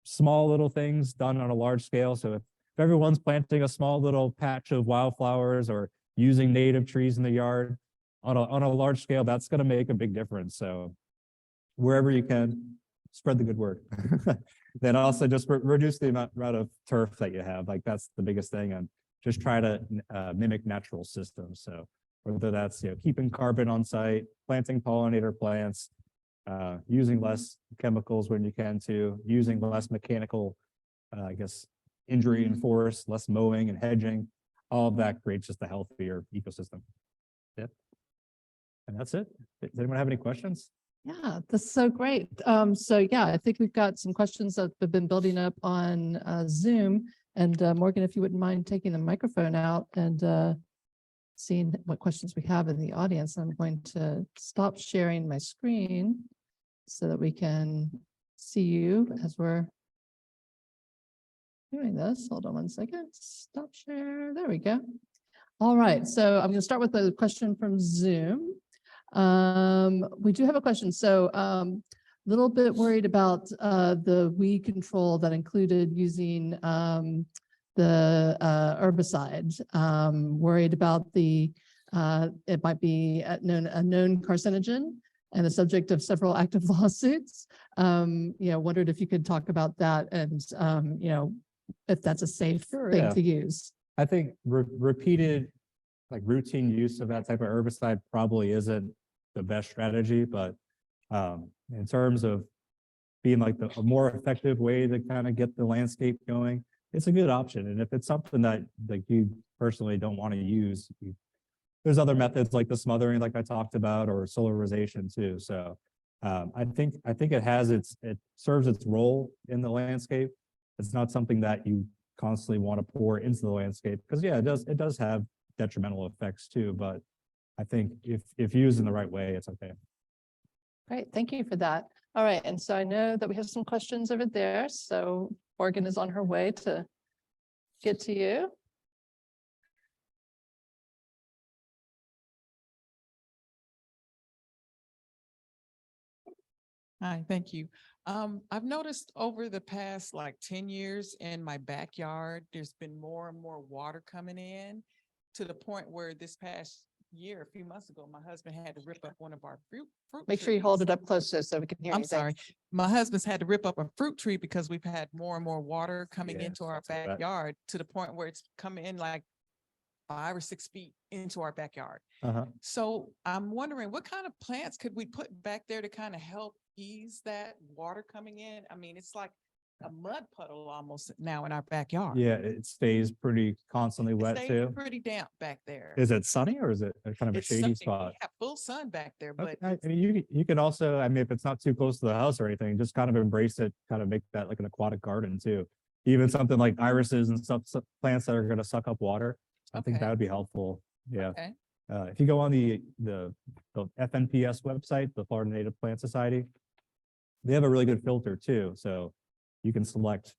Small little things done on a large scale. So if everyone's planting a small little patch of wildflowers or using native trees in the yard on a large scale, that's going to make a big difference. So wherever you can, spread the good word. Then also just reduce the amount of turf that you have. Like that's the biggest thing. And just try to mimic natural systems. So whether that's keeping carbon on site, planting pollinator plants, using less chemicals when you can to, using less mechanical, injury in forest, less mowing and hedging, all of that creates just a healthier ecosystem. Yep. And that's it. Does anyone have any questions? Yeah, that's so great. So yeah, I think we've got some questions that have been building up on Zoom. And Morgan, if you wouldn't mind taking the microphone out and seeing what questions we have in the audience, I'm going to stop sharing my screen so that we can see you as we're doing this. Hold on one second. Stop share. There we go. All right. So I'm going to start with a question from Zoom. We do have a question. So little bit worried about the weed control that included using the herbicide. Worried about the it might be a known carcinogen and the subject of several active lawsuits. Wondered if you could talk about that and if that's a safe thing to use. I think repeated routine use of that type of herbicide probably isn't the best strategy, but in terms of being a more effective way to kind of get the landscape going, it's a good option. And if it's something that you personally don't want to use, there's other methods like the smothering, like I talked about, or solarization too. So I think it serves its role in the landscape. It's not something that you constantly want to pour into the landscape because it does have detrimental effects too. But I think if used in the right way, it's okay. Great, thank you for that. All right, and so I know that we have some questions over there. So Morgan is on her way to get to you. Hi, thank you. I've noticed over the past 10 years in my backyard, there's been more and more water coming in to the point where this past year, a few months ago, my husband had to rip up one of our fruit Make sure you hold it up closer so we can hear you. I'm sorry. My husband's had to rip up a fruit tree because we've had more and more water coming into our backyard to the point where it's coming in 5 or 6 feet into our backyard. So I'm wondering what kind of plants could we put back there to kind of help ease that water coming in? I mean, it's like a mud puddle almost now in our backyard. Yeah, it stays pretty constantly wet too. Pretty damp back there. Is it sunny or is it kind of a shady spot? We have full sun back there, but I mean, you can also, if it's not too close to the house or anything, just kind of embrace it, kind of make that like an aquatic garden too. Even something like irises and stuff, plants that are going to suck up water. I think that would be helpful. Yeah. Okay. If you go on the FNPS website, the Florida Native Plant Society, they have a really good filter too. So you can select,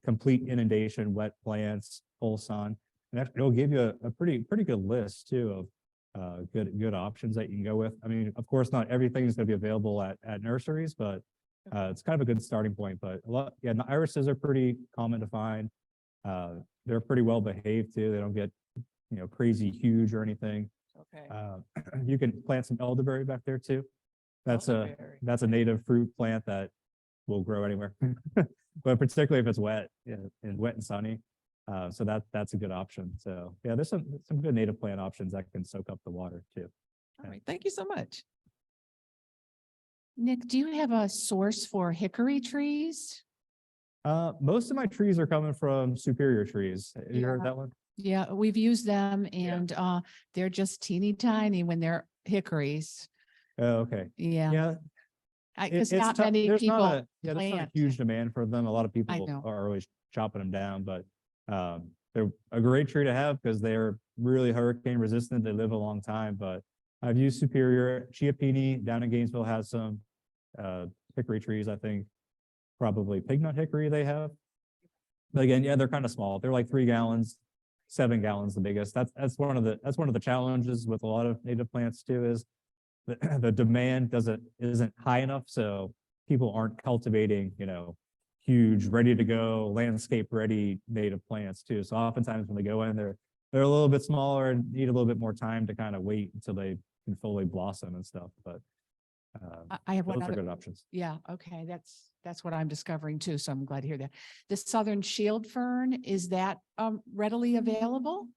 complete inundation, wet plants, full sun, and it'll give you a pretty good list too of good options that you can go with. I mean, of course, not everything is going to be available at nurseries, but It's kind of a good starting point, but yeah, the irises are pretty common to find. They're pretty well behaved too. They don't get, crazy huge or anything. Okay. You can plant some elderberry back there too. That's Elderberry. a native fruit plant that will grow anywhere, but particularly if it's wet and wet and sunny. So that's a good option. So yeah, there's some good native plant options that can soak up the water too. All right. Thank you so much. Nick, do you have a source for hickory trees? Most of my trees are coming from superior trees. Have you heard Yeah. that one? Yeah, we've used them and they're just teeny tiny when they're hickories. Oh, okay. Yeah, Yeah. because it's not tough. many There's people not there's not a plant. huge demand for them. A lot of people know. are always chopping them down, but they're a great tree to have because they're really hurricane resistant. They live a long time, but I've used superior. Chiappini down in Gainesville has some hickory trees. I think probably pignut hickory they have. But again, yeah, they're kind of small. They're like 3 gallons, 7 gallons, the biggest. That's one of the challenges with a lot of native plants too, is the demand isn't high enough. So people aren't cultivating, huge, ready to go, landscape ready native plants too. So oftentimes when they go in, they're a little bit smaller and need a little bit more time to kind of wait until they can fully blossom and stuff. But I have one those are other. good options. Yeah, okay, that's what I'm discovering too, so I'm glad to hear that. The southern shield fern, is that readily available?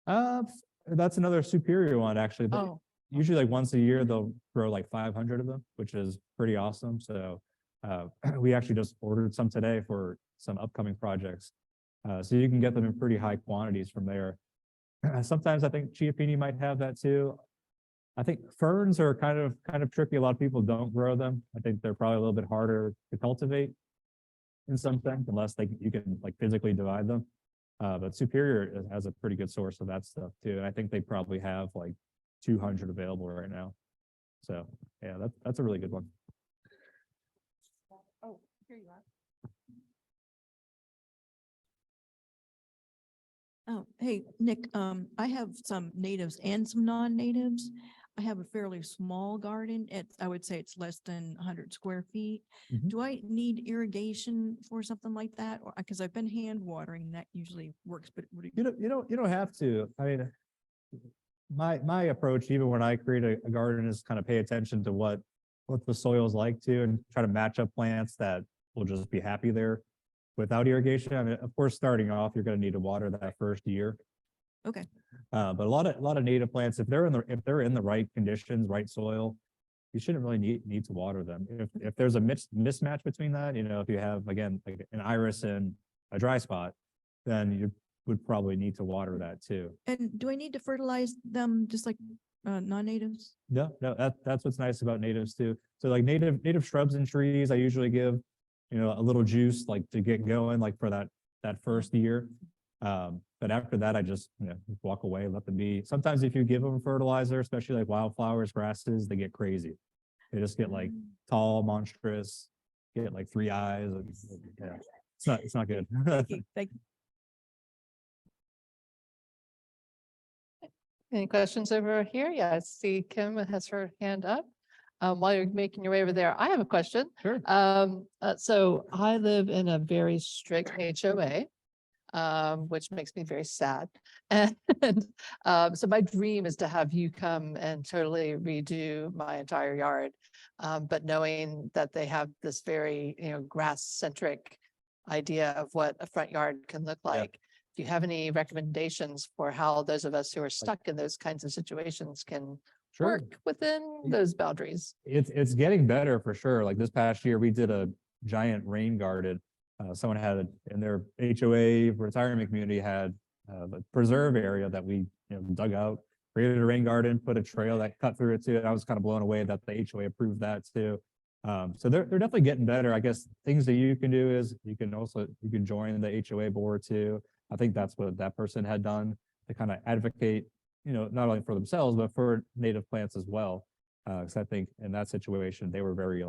That's another superior one, actually. Oh, Usually like once a year, they'll grow like 500 of them, which is pretty awesome. So we actually just ordered some today for some upcoming projects. So you can get them in pretty high quantities from there. Sometimes I think Chiappini might have that too. I think ferns are kind of tricky. A lot of people don't grow them. I think they're probably a little bit harder to cultivate in some sense, unless you can like physically divide them. But Superior has a pretty good source of that stuff too. And I think they probably have like 200 available right now. So yeah, that's a really good one. Oh, here you are. Oh, hey, Nick, I have some natives and some non-natives. I have a fairly small garden. I would say it's less than 100 square feet. Mhm. Do I need irrigation for something like that? Or, because I've been hand watering, that usually works, but would it? You don't have to. I mean, my approach, even when I create a garden, is kind of pay attention to what the soil is like too, and try to match up plants that will just be happy there without irrigation. I mean, of course, starting off, you're going to need to water that first year. Okay. But a lot of native plants, if they're in the right conditions, right soil, you shouldn't really need to water them. If there's a mismatch between that, if you have again like an iris and a dry spot, then you would probably need to water that too. And do I need to fertilize them just like non-natives? No, that's what's nice about natives too. So like native shrubs and trees, I usually give, a little juice like to get going, like for that first year. But after that, I just walk away, let them be. Sometimes if you give them fertilizer, especially like wildflowers, grasses, they get crazy. They just get like tall, monstrous, get like 3 eyes. Yeah, it's not good. Thank you. Thank you. Any questions over here? Yeah, I see Kim has her hand up. While you're making your way over there, I have a question. Sure. So I live in a very strict HOA, which makes me very sad. And so my dream is to have you come and totally redo my entire yard. But knowing that they have this very, grass centric idea of what a front yard can look like. Do you have any recommendations for how those of us who are stuck in those kinds of situations can work within those boundaries? It's getting better for sure. Like this past year, we did a giant rain garden. Someone had in their HOA retirement community had a preserve area that we dug out, created a rain garden, put a trail that cut through it too. And I was kind of blown away that the HOA approved that too. So they're definitely getting better. I guess things that you can do is you can join the HOA board too. I think that's what that person had done to kind of advocate, not only for themselves, but for native plants as well. Because I think in that situation, they were very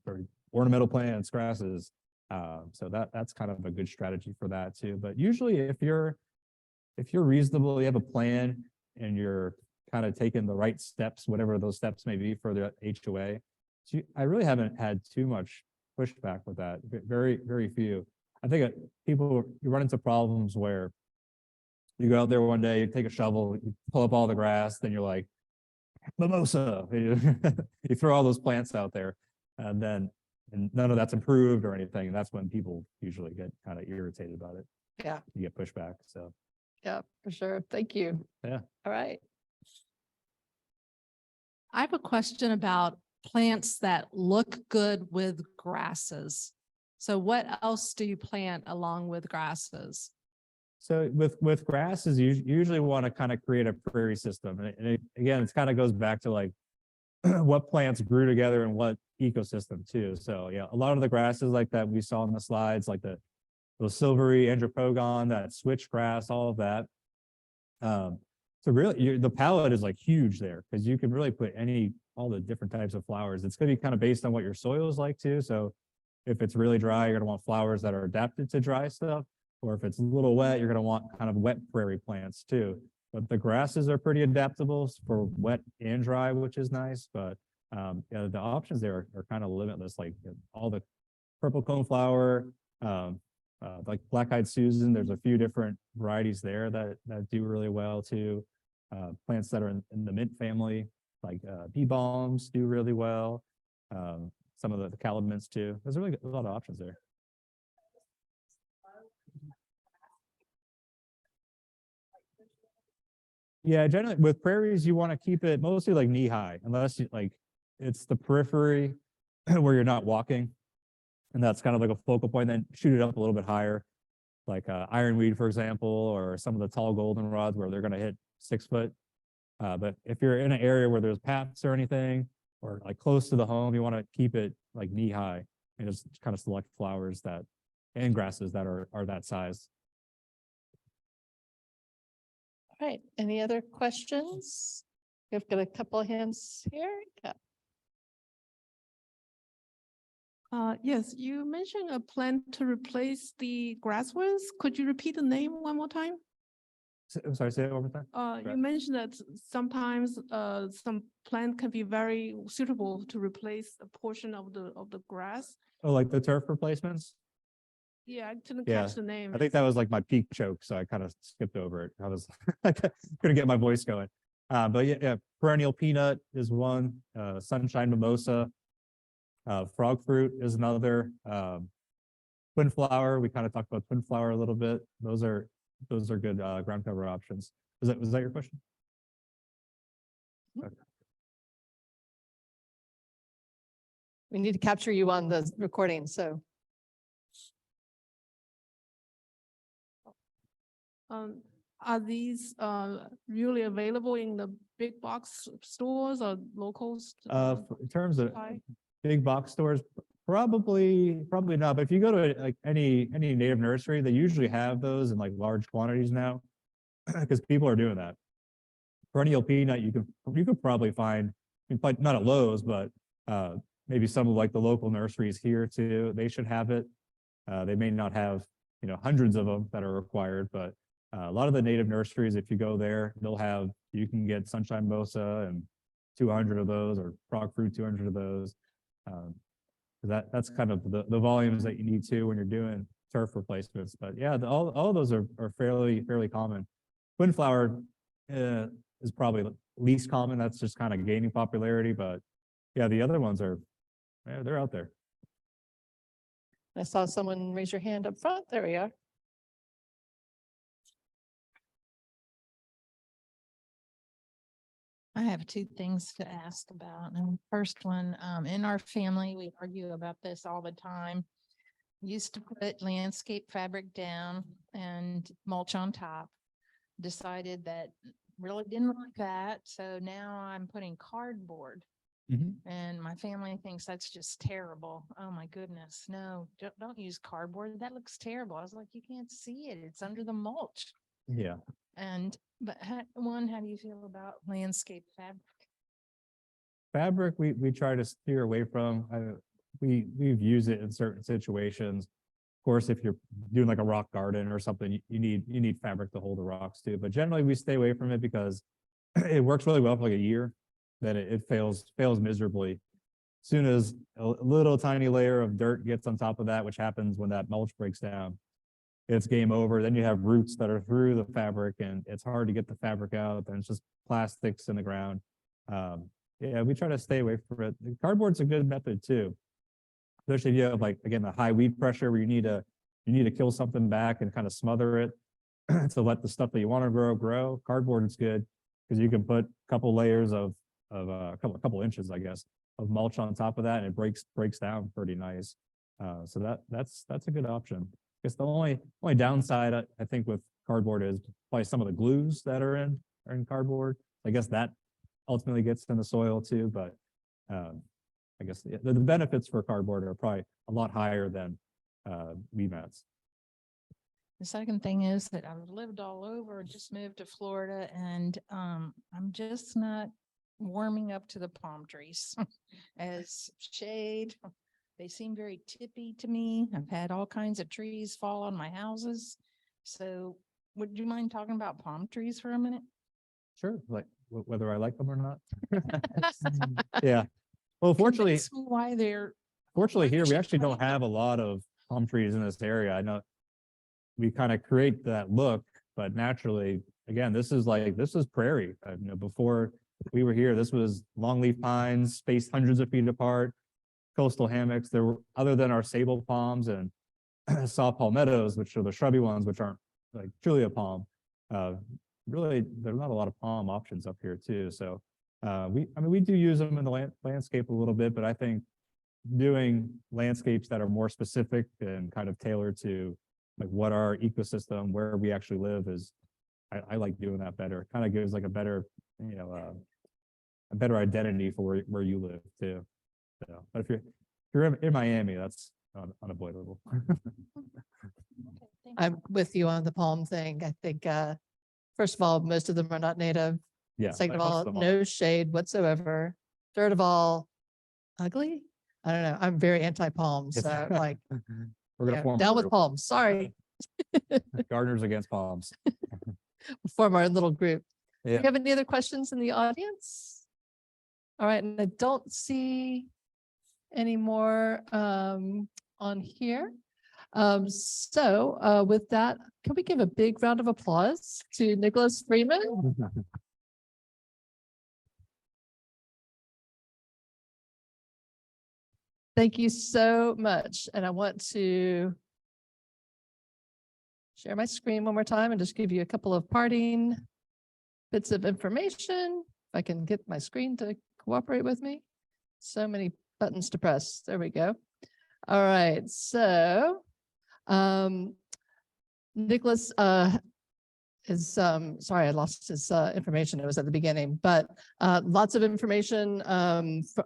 very ornamental plants, grasses. So that's kind of a good strategy for that too. But usually if you're reasonable, you have a plan and you're kind of taking the right steps, whatever those steps may be for the HOA, I really haven't had too much pushback with that. Very, very few. I think you run into problems where you go out there one day, you take a shovel, you pull up all the grass, then you're like, mimosa. You throw all those plants out there, and none of that's improved or anything. And that's when people usually get kind of irritated about it. Yeah. You get pushback. So Yeah, for sure. Thank you. Yeah. All right. I have a question about plants that look good with grasses. So what else do you plant along with grasses? So with grasses, you usually want to kind of create a prairie system. Again, it kind of goes back to like what plants grew together and what ecosystem too. So yeah, a lot of the grasses like that we saw in the slides, like the silvery andropogon, that switchgrass, all of that. So really the palette is like huge there because you can really put all the different types of flowers. It's going to be kind of based on what your soil is like too. So if it's really dry, you're going to want flowers that are adapted to dry stuff. Or if it's a little wet, you're going to want kind of wet prairie plants too. But the grasses are pretty adaptable for wet and dry, which is nice. But yeah, the options there are kind of limitless. Like all the purple coneflower, like black-eyed Susan. There's a few different varieties there that do really well too. Plants that are in the mint family, like bee balms, do really well. Some of the calamints too. There's really a lot of options there. Yeah, generally with prairies, you want to keep it mostly like knee high, unless it's the periphery where you're not walking. And that's kind of like a focal point, then shoot it up a little bit higher, like ironweed, for example, or some of the tall goldenrods where they're going to hit 6 foot. But if you're in an area where there's paths or anything, or like close to the home, you want to keep it like knee high and just kind of select flowers and grasses that are that size. All right. Any other questions? We've got a couple of hands here. Yeah. Yes, you mentioned a plan to replace the grass with. Could you repeat the name one more time? I'm sorry, say it one more time. You mentioned that sometimes some plant can be very suitable to replace a portion of the grass. Oh, like the turf replacements? Yeah, I didn't Yeah, catch the name. I think that was like my peak choke, so I kind of skipped over it. I couldn't get my voice going. But yeah, perennial peanut is one. Sunshine mimosa, frog fruit is another. Twin flower, we kind of talked about twin flower a little bit. Those are good ground cover options. Was that your question? Okay. We need to capture you on the recording, so. Are these really available in the big box stores or locals? In terms of buy? big box stores, probably not. But if you go to like any native nursery, they usually have those in like large quantities now, because people are doing that. Perennial peanut, you could probably find, not at Lowe's, but maybe some of like the local nurseries here too. They should have it. They may not have hundreds of them that are required, but a lot of the native nurseries, if you go there, you can get sunshine mimosa and 200 of those, or frog fruit 200 of those. That's kind of the volumes that you need to when you're doing turf replacements. But yeah, all of those are fairly common. Twin flower is probably least common. That's just kind of gaining popularity. But yeah, the other ones they're out there. I saw someone raise your hand up front. There we are. I have two things to ask about. And the first one, in our family, we argue about this all the time. Used to put landscape fabric down and mulch on top. Decided that really didn't like that. So now I'm putting cardboard. And my family thinks that's just terrible. Oh my goodness. No, don't use cardboard. That looks terrible. I was like, you can't see it. It's under the mulch. Yeah. But how do you feel about landscape fabric? Fabric, we try to steer away from. We've used it in certain situations. Of course, if you're doing like a rock garden or something, you need fabric to hold the rocks too. But generally, we stay away from it because it works really well for like a year. Then it fails miserably. soon as a little tiny layer of dirt gets on top of that, which happens when that mulch breaks down, it's game over. Then you have roots that are through the fabric and it's hard to get the fabric out. Then it's just plastics in the ground. Yeah, we try to stay away from it. Cardboard's a good method too, especially if you have, like, again, the high weed pressure where you need to kill something back and kind of smother it to let the stuff that you want to grow. Cardboard is good because you can put a couple layers of a couple inches, I guess, of mulch on top of that, and it breaks down pretty nice. So that's a good option. I guess the only downside I think with cardboard is probably some of the glues that are in cardboard. I guess that ultimately gets in the soil too, but I guess the benefits for cardboard are probably a lot higher than weed mats. The second thing is that I've lived all over, just moved to Florida, and I'm just not warming up to the palm trees as shade. They seem very tippy to me. I've had all kinds of trees fall on my houses. So would you mind talking about palm trees for a minute? Sure, like whether I like them or not. Yeah. Well, fortunately, Convince me why they're here we actually don't have a lot of palm trees in this area. I know we kind of create that look, but naturally, again, this is prairie. Before we were here, this was longleaf pines spaced hundreds of feet apart, coastal hammocks. There were, other than our sable palms and saw palmettos, which are the shrubby ones, which aren't like truly a palm. Really, there's not a lot of palm options up here too. So we do use them in the landscape a little bit, but I think doing landscapes that are more specific and kind of tailored to like what our ecosystem, where we actually live is, I like doing that better. It kind of gives like a better, a better identity for where you live too. So, but if you're in Miami, that's unavoidable. I'm with you on the palm thing. I think, first of all, most of them are not native. Yeah. Second of most all, them are. no shade whatsoever. Third of all, ugly. I don't know. I'm very anti-palm. Yes. So like, We're gonna form a down with group. palms. Sorry. Gardeners against palms. Form our little group. Do Yeah. you have any other questions in the audience? All right. And I don't see any more on here. So with that, can we give a big round of applause to Nicholas Freeman? Thank you so much. And I want to share my screen one more time and just give you a couple of parting bits of information. If I can get my screen to cooperate with me. So many buttons to press. There we go. All right. So Nicholas is sorry, I lost his information. It was at the beginning, but lots of information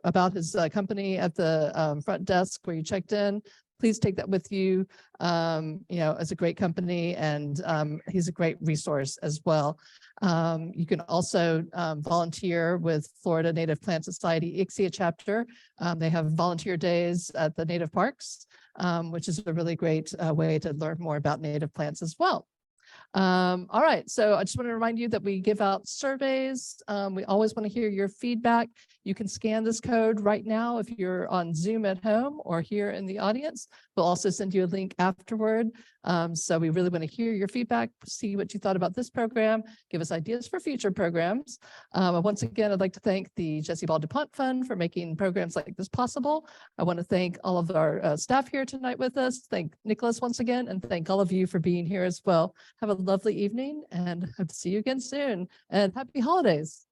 about his company at the front desk where you checked in. Please take that with you. As a great company, and he's a great resource as well. You can also volunteer with Florida Native Plant Society Ixia Chapter. They have volunteer days at the native parks, which is a really great way to learn more about native plants as well. All right, so I just want to remind you that we give out surveys. We always want to hear your feedback. You can scan this code right now if you're on Zoom at home or here in the audience. We'll also send you a link afterward. So we really want to hear your feedback, see what you thought about this program, give us ideas for future programs. Once again, I'd like to thank the Jesse Ball DuPont Fund for making programs like this possible. I want to thank all of our staff here tonight with us. Thank Nicholas once again, and thank all of you for being here as well. Have a lovely evening and hope to see you again soon, and happy holidays.